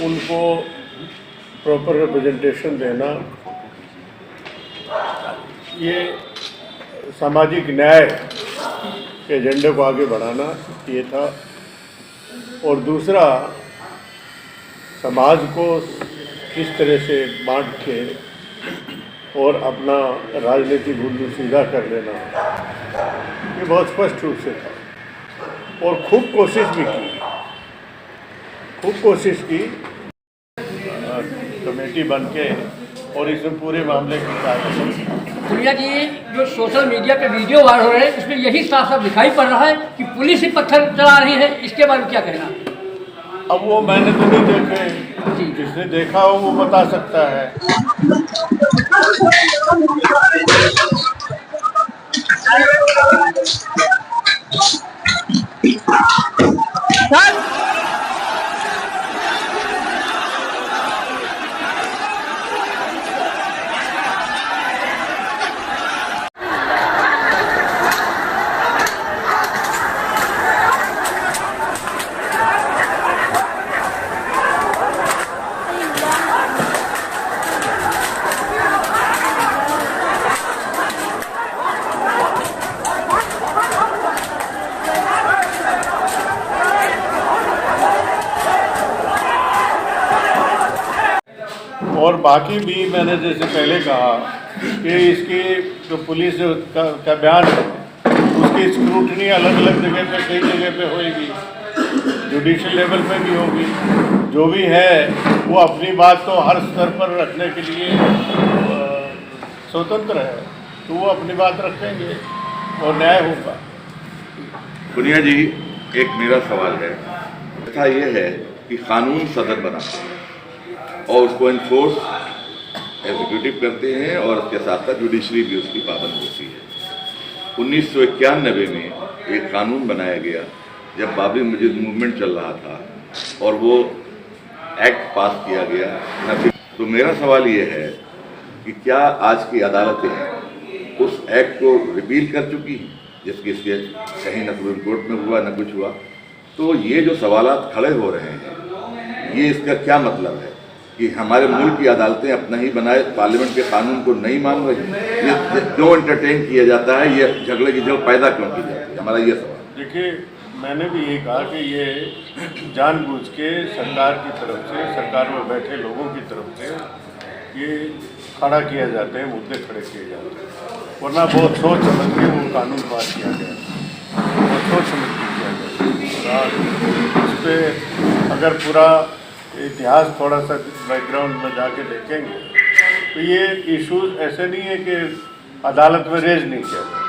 उनको proper representation देना, ये सामाजिक न्याय के एजेंडे को आगे बढ़ाना ये था। और दूसरा, समाज को किस तरह से बांट के और अपना राजनीतिक उल्लू सीधा कर लेना, ये बहुत स्पष्ट रूप से था। और खूब कोशिश की कमेटी बन के और इसमें पूरे मामले की कार्रवाई। गुड़िया जी, जो सोशल मीडिया पे वीडियो वायरल हो रहे हैं, इसमें यही साफ साफ दिखाई पड़ रहा है कि पुलिस ही पत्थर चला रही है। इसके बारे में क्या कहना? अब वो मैंने तो नहीं देखे, जिसने देखा हो वो बता सकता है। और बाकी भी मैंने जैसे पहले कहा कि इसकी जो पुलिस का बयान है उसकी स्क्रूटनी अलग अलग जगह पे, कई जगह पे होगी, जुडिशियल लेवल पे भी होगी। जो भी है वो अपनी बात तो हर स्तर पर रखने के लिए स्वतंत्र है, तो वो अपनी बात रखेंगे और न्याय होगा। गुड़िया जी, एक मेरा सवाल है, तथा ये है कि कानून सदन बनाते हैं और उसको इन्फोर्स एग्जीक्यूटिव करते हैं और उसके साथ साथ जुडिशरी भी उसकी पाबंद होती है। 1991 में एक कानून बनाया गया जब बाबरी मस्जिद मूवमेंट चल रहा था और वो एक्ट पास किया गया। तो मेरा सवाल ये है कि क्या आज की अदालतें उस एक्ट को रिपील कर चुकी हैं, जिसकी इसके कहीं न सुप्रीम कोर्ट में हुआ न कुछ हुआ। तो ये जो सवालात खड़े हो रहे हैं, ये इसका क्या मतलब है कि हमारे मुल्क की अदालतें अपना ही बनाए पार्लियामेंट के कानून को नहीं मान रही? ये क्यों एंटरटेन किया जाता है? ये झगड़े की जड़ पैदा क्यों की जाती है? हमारा ये सवाल। देखिए, मैंने भी ये कहा कि ये जानबूझ के सरकार की तरफ से, सरकार में बैठे लोगों की तरफ से ये खड़ा किया जाते हैं, मुद्दे खड़े किए जाते हैं। वरना बहुत सोच समझ के वो कानून पास किया गया, बहुत सोच समझ के किया गया। उस पर अगर पूरा इतिहास थोड़ा सा बैकग्राउंड में जाके देखेंगे तो ये इश्यूज ऐसे नहीं है कि अदालत में रेज नहीं किया गया,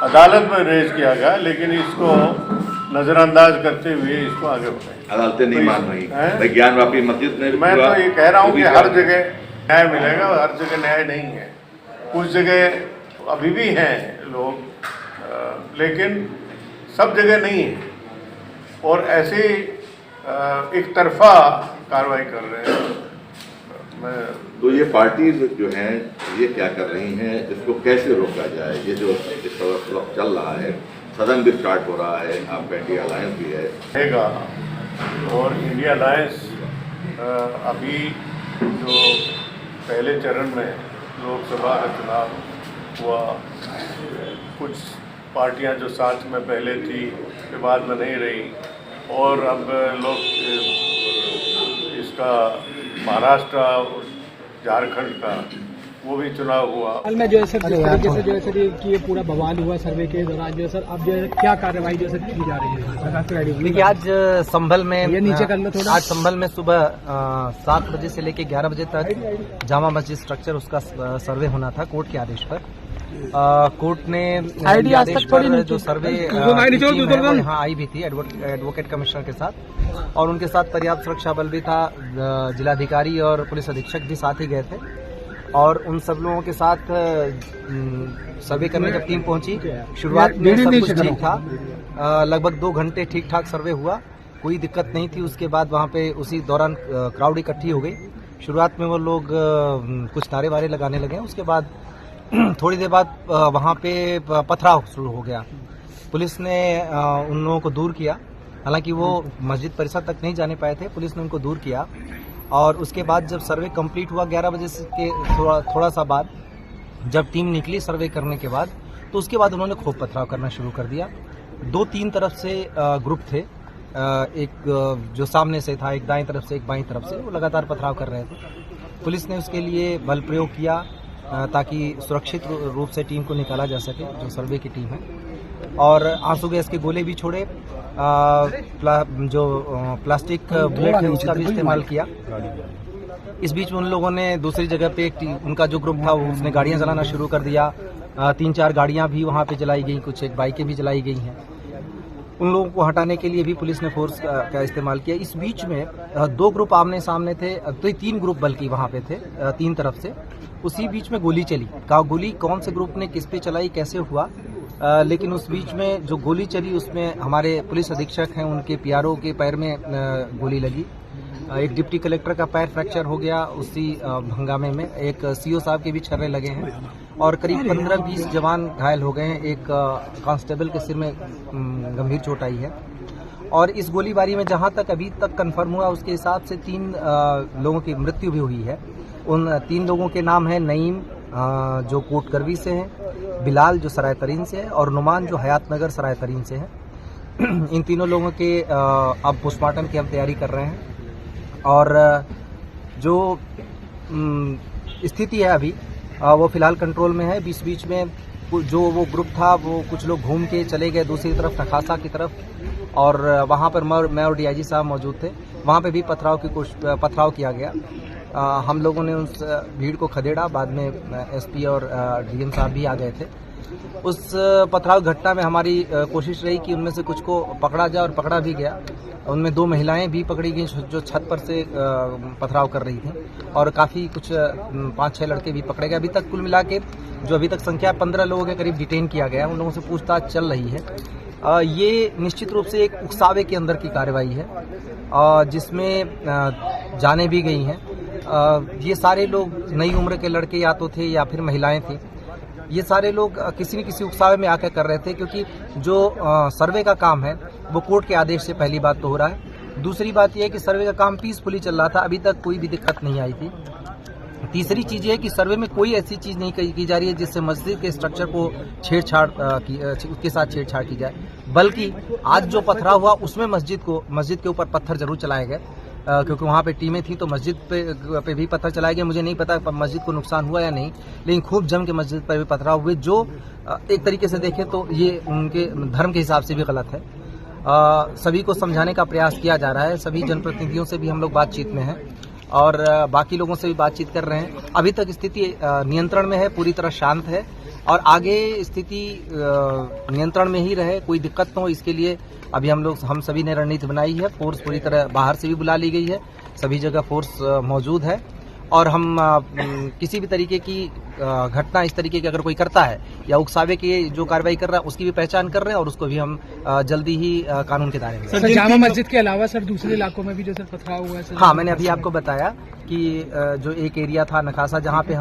अदालत में रेज किया गया, लेकिन इसको नज़रअंदाज करते हुए इसको आगे बढ़ाएं। अदालतें नहीं मान रही, विज्ञानवापी मस्जिद में मैं तो ये कह रहा हूँ कि हर जगह न्याय मिलेगा, हर जगह न्याय नहीं है। कुछ जगह अभी भी हैं लोग, लेकिन सब जगह नहीं है और ऐसे एक तरफा कार्रवाई कर रहे हैं। तो ये पार्टीज जो हैं ये क्या कर रही हैं, इसको कैसे रोका जाए? ये जो इस वक्त चल रहा है, सदन भी स्टार्ट हो रहा है, आपका इंडिया अलायंस भी है। और इंडिया अलायंस अभी जो पहले चरण में लोकसभा का चुनाव हुआ, कुछ पार्टियां जो साथ में पहले थी के बाद में नहीं रही, और अब लोग इसका महाराष्ट्र और झारखंड का वो भी चुनाव हुआ। हाल में जो है सर, जिस तरीके से जो है सर कि ये पूरा बवाल हुआ सर्वे के दौरान, जो है सर अब जो है क्या कार्रवाई जो है सर की जा रही है? देखिए, आज संभल में ये नीचे कर लो थोड़ा। आज संभल में सुबह 7 बजे से लेकर 11 बजे तक जामा मस्जिद स्ट्रक्चर उसका सर्वे होना था कोर्ट के आदेश पर। कोर्ट ने आदेश पर जो सर्वे यहाँ आई भी थी एडवोकेट कमिश्नर के साथ, और उनके साथ पर्याप्त सुरक्षा बल भी था, जिलाधिकारी और पुलिस अधीक्षक भी साथ ही गए थे। और उन सब लोगों के साथ सर्वे करने जब टीम पहुंची, शुरुआत में सब कुछ ठीक था, लगभग 2 घंटे ठीक ठाक सर्वे हुआ, कोई दिक्कत नहीं थी। उसके बाद वहां पे उसी दौरान क्राउड इकट्ठी हो गई। शुरुआत में वो लोग कुछ नारे वारे लगाने लगे, उसके बाद थोड़ी देर बाद वहां पे पथराव शुरू हो गया। पुलिस ने उन लोगों को दूर किया हालांकि वो मस्जिद परिसर तक नहीं जाने पाए थे, पुलिस ने उनको दूर किया। और उसके बाद जब सर्वे कंप्लीट हुआ 11 बजे के थोड़ा सा बाद, जब टीम निकली सर्वे करने के बाद, तो उसके बाद उन्होंने खूब पथराव करना शुरू कर दिया। 2-3 तरफ से ग्रुप थे, एक जो सामने से था, एक दाएं तरफ से, एक बाईं तरफ से, वो लगातार पथराव कर रहे थे। पुलिस ने उसके लिए बल प्रयोग किया ताकि सुरक्षित रूप से टीम को निकाला जा सके, जो सर्वे की टीम है। और आंसू गैस के गोले भी छोड़े, जो प्लास्टिक बुलेट है उसका भी इस्तेमाल किया। इस बीच में उन लोगों ने दूसरी जगह पे उनका जो ग्रुप था उसने गाड़ियां जलाना शुरू कर दिया। 3-4 गाड़ियां भी वहां पे जलाई गई, कुछ एक बाइकें भी जलाई गई हैं। उन लोगों को हटाने के लिए भी पुलिस ने फोर्स का इस्तेमाल किया। इस बीच में 2 ग्रुप आमने सामने थे, तो 3 ग्रुप बल्कि वहां पे थे 3 तरफ से। उसी बीच में गोली चली। गोली कौन से ग्रुप ने किस पे चलाई, कैसे हुआ, लेकिन उस बीच में जो गोली चली उसमें हमारे पुलिस अधीक्षक हैं, उनके पीआरओ के पैर में गोली लगी। एक डिप्टी कलेक्टर का पैर फ्रैक्चर हो गया उसी हंगामे में। एक सीओ साहब के भी छर्रे लगे हैं और करीब 15-20 जवान घायल हो गए हैं। एक कांस्टेबल के सिर में गंभीर चोट आई है। और इस गोलीबारी में जहां तक अभी तक कंफर्म हुआ उसके हिसाब से 3 लोगों की मृत्यु भी हुई है। उन 3 लोगों के नाम है नईम, जो कोट करवी से है, बिलाल जो सराय तरीन से है, और नुमान जो हयात नगर सराय तरीन से है। इन तीनों लोगों के अब पोस्टमार्टम की हम तैयारी कर रहे हैं। और जो स्थिति है अभी वो फिलहाल कंट्रोल में है। बीच में जो वो ग्रुप था वो कुछ लोग घूम के चले गए दूसरी तरफ, नखासा की तरफ, और वहाँ पर मैं और डीआईजी साहब मौजूद थे। वहाँ पे भी पथराव किया गया। हम लोगों ने उस भीड़ को खदेड़ा। बाद में एसपी और डीएम साहब भी आ गए थे। उस पथराव घटना में हमारी कोशिश रही कि उनमें से कुछ को पकड़ा जाए, और पकड़ा भी गया। उनमें 2 महिलाएं भी पकड़ी गई जो छत पर से पथराव कर रही थी, और काफ़ी कुछ 5-6 लड़के भी पकड़े गए। अभी तक कुल मिला के जो अभी तक संख्या 15 लोगों के करीब डिटेन किया गया है। उन लोगों से पूछताछ चल रही है। ये निश्चित रूप से एक उकसावे के अंदर की कार्रवाई है, जिसमें जाने भी गई हैं। ये सारे लोग नई उम्र के लड़के या तो थे या फिर महिलाएं थी। ये सारे लोग किसी न किसी उकसावे में आकर कर रहे थे, क्योंकि जो सर्वे का काम है वो कोर्ट के आदेश से पहली बात तो हो रहा है। दूसरी बात यह है कि सर्वे का काम पीसफुली चल रहा था, अभी तक कोई भी दिक्कत नहीं आई थी। तीसरी चीज है कि सर्वे में कोई ऐसी चीज नहीं की जा रही है जिससे मस्जिद के स्ट्रक्चर को छेड़छाड़ उसके साथ छेड़छाड़ की जाए, बल्कि आज जो पथराव हुआ उसमें मस्जिद के ऊपर पत्थर जरूर चलाए गए, क्योंकि वहाँ पे टीमें थी तो मस्जिद पे भी पत्थर चलाए गए। मुझे नहीं पता मस्जिद को नुकसान हुआ या नहीं, लेकिन खूब जम के मस्जिद पर भी पथराव हुए, जो एक तरीके से देखें तो ये उनके धर्म के हिसाब से भी गलत है। सभी को समझाने का प्रयास किया जा रहा है। सभी जनप्रतिनिधियों से भी हम लोग बातचीत में हैं और बाकी लोगों से भी बातचीत कर रहे हैं। अभी तक स्थिति नियंत्रण में है, पूरी तरह शांत है, और आगे स्थिति नियंत्रण में ही रहे, कोई दिक्कत न हो, इसके लिए अभी हम सभी ने रणनीति बनाई है। फोर्स पूरी तरह बाहर से भी बुला ली गई है, सभी जगह फोर्स मौजूद है, और हम किसी भी तरीके की घटना इस तरीके की अगर कोई करता है या उकसावे की जो कार्रवाई कर रहा है उसकी भी पहचान कर रहे हैं, और उसको भी हम जल्दी ही कानून के दायरे में। सर, जामा मस्जिद के अलावा सर दूसरे इलाकों में भी जो सर पथराव हुआ है सर? हाँ, मैंने अभी आपको बताया कि जो एक एरिया था नखासा, जहाँ पे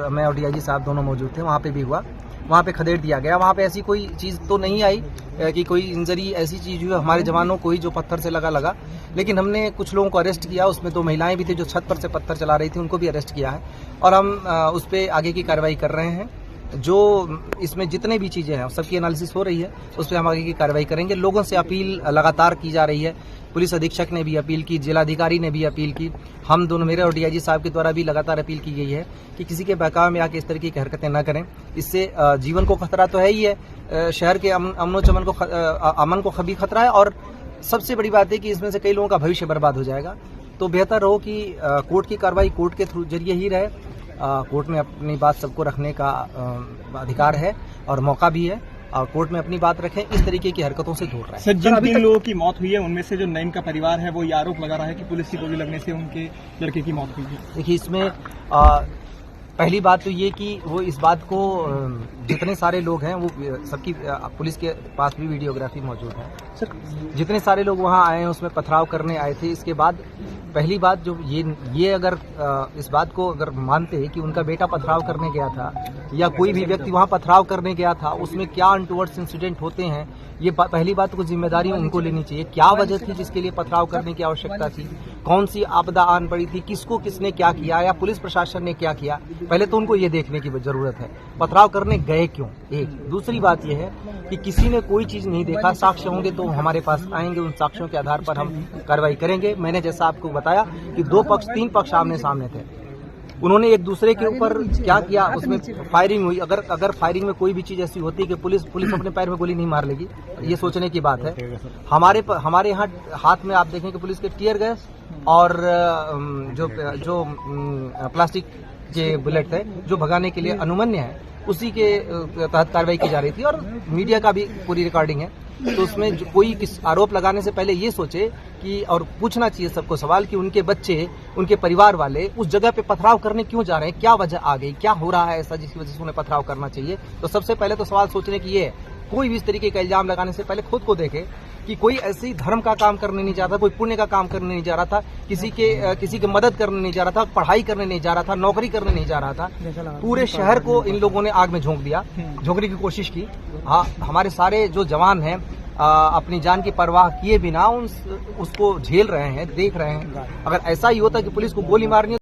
मैं और डीआईजी साहब दोनों मौजूद थे, वहाँ पे भी हुआ, वहाँ पे खदेड़ दिया गया। वहाँ पे ऐसी कोई चीज़ तो नहीं आई कि कोई इंजरी ऐसी चीज़ हुई हमारे जवानों को ही जो पत्थर से लगा, लेकिन हमने कुछ लोगों को अरेस्ट किया। उसमें 2 महिलाएं भी थी जो छत पर से पत्थर चला रही थी, उनको भी अरेस्ट किया है, और हम उस पर आगे की कार्रवाई कर रहे हैं। जो इसमें जितने भी चीज़ें हैं सबकी एनालिसिस हो रही है, उस पर हम आगे की कार्रवाई करेंगे। लोगों से अपील लगातार की जा रही है, पुलिस अधीक्षक ने भी अपील की, जिलाधिकारी ने भी अपील की, हम दोनों, मेरे और डीआईजी साहब के द्वारा भी लगातार अपील की गई है कि किसी के बहकावे में आके इस तरीके की हरकतें न करें। इससे जीवन को खतरा तो है ही है, शहर के अमन को भी खतरा है, और सबसे बड़ी बात है कि इसमें से कई लोगों का भविष्य बर्बाद हो जाएगा। तो बेहतर हो कि कोर्ट की कार्रवाई कोर्ट के जरिए ही रहे। कोर्ट में अपनी बात सबको रखने का अधिकार है और मौका भी है, और कोर्ट में अपनी बात रखें, इस तरीके की हरकतों से दूर रहें। सर, जिन 3 लोगों की मौत हुई है उनमें से जो नईम का परिवार है वो ये आरोप लगा रहा है कि पुलिस की गोली लगने से उनके लड़के की मौत हुई है। देखिए, इसमें पहली बात तो ये कि वो इस बात को जितने सारे लोग हैं वो सबकी पुलिस के पास भी वीडियोग्राफी मौजूद है सर। जितने सारे लोग वहाँ आए हैं उसमें पथराव करने आए थे। इसके बाद पहली बात जो ये अगर इस बात को अगर मानते हैं कि उनका बेटा पथराव करने गया था या कोई भी व्यक्ति वहाँ पथराव करने गया था, उसमें क्या अनटुवर्ड्स इंसिडेंट होते हैं, ये पहली बात को जिम्मेदारी उनको लेनी चाहिए। क्या वजह थी जिसके लिए पथराव करने की आवश्यकता थी, कौन सी आपदा आन पड़ी थी, किसको किसने क्या किया या पुलिस प्रशासन ने क्या किया, पहले तो उनको ये देखने की जरूरत है। पथराव करने गए क्यों, एक। दूसरी बात यह है कि किसी ने कोई चीज नहीं देखा, साक्ष्य होंगे तो हमारे पास आएंगे, उन साक्ष्यों के आधार पर हम कार्रवाई करेंगे। मैंने जैसा आपको बताया कि 2 पक्ष 3 पक्ष आमने सामने थे, उन्होंने एक दूसरे के ऊपर क्या किया, उसमें फायरिंग हुई। अगर फायरिंग में कोई भी चीज ऐसी होती है कि पुलिस अपने पैर में गोली नहीं मार लेगी, ये सोचने की बात है। हमारे यहाँ हाथ में आप देखें कि पुलिस के टीयर गैस और जो प्लास्टिक के बुलेट है जो भगाने के लिए अनुमन्य है, उसी के तहत कार्रवाई की जा रही थी। और मीडिया का भी पूरी रिकॉर्डिंग है, तो उसमें कोई किस आरोप लगाने से पहले ये सोचे कि और पूछना चाहिए सबको सवाल कि उनके बच्चे, उनके परिवार वाले उस जगह पे पथराव करने क्यों जा रहे हैं, क्या वजह आ गई, क्या हो रहा है ऐसा जिसकी वजह से उन्हें पथराव करना चाहिए। तो सबसे पहले तो सवाल सोचने की ये है, कोई भी इस तरीके का इल्जाम लगाने से पहले खुद को देखे कि कोई ऐसे ही धर्म का काम करने नहीं जा रहा था, कोई पुण्य का काम करने नहीं जा रहा था, किसी के मदद करने नहीं जा रहा था, पढ़ाई करने नहीं जा रहा था, नौकरी करने नहीं जा रहा था। पूरे शहर को इन लोगों ने आग में झोंक दिया, झोंकने की कोशिश की। हाँ, हमारे सारे जो जवान हैं अपनी जान की परवाह किए बिना उसको झेल रहे हैं, देख रहे हैं। अगर ऐसा ही होता कि पुलिस को गोली मारनी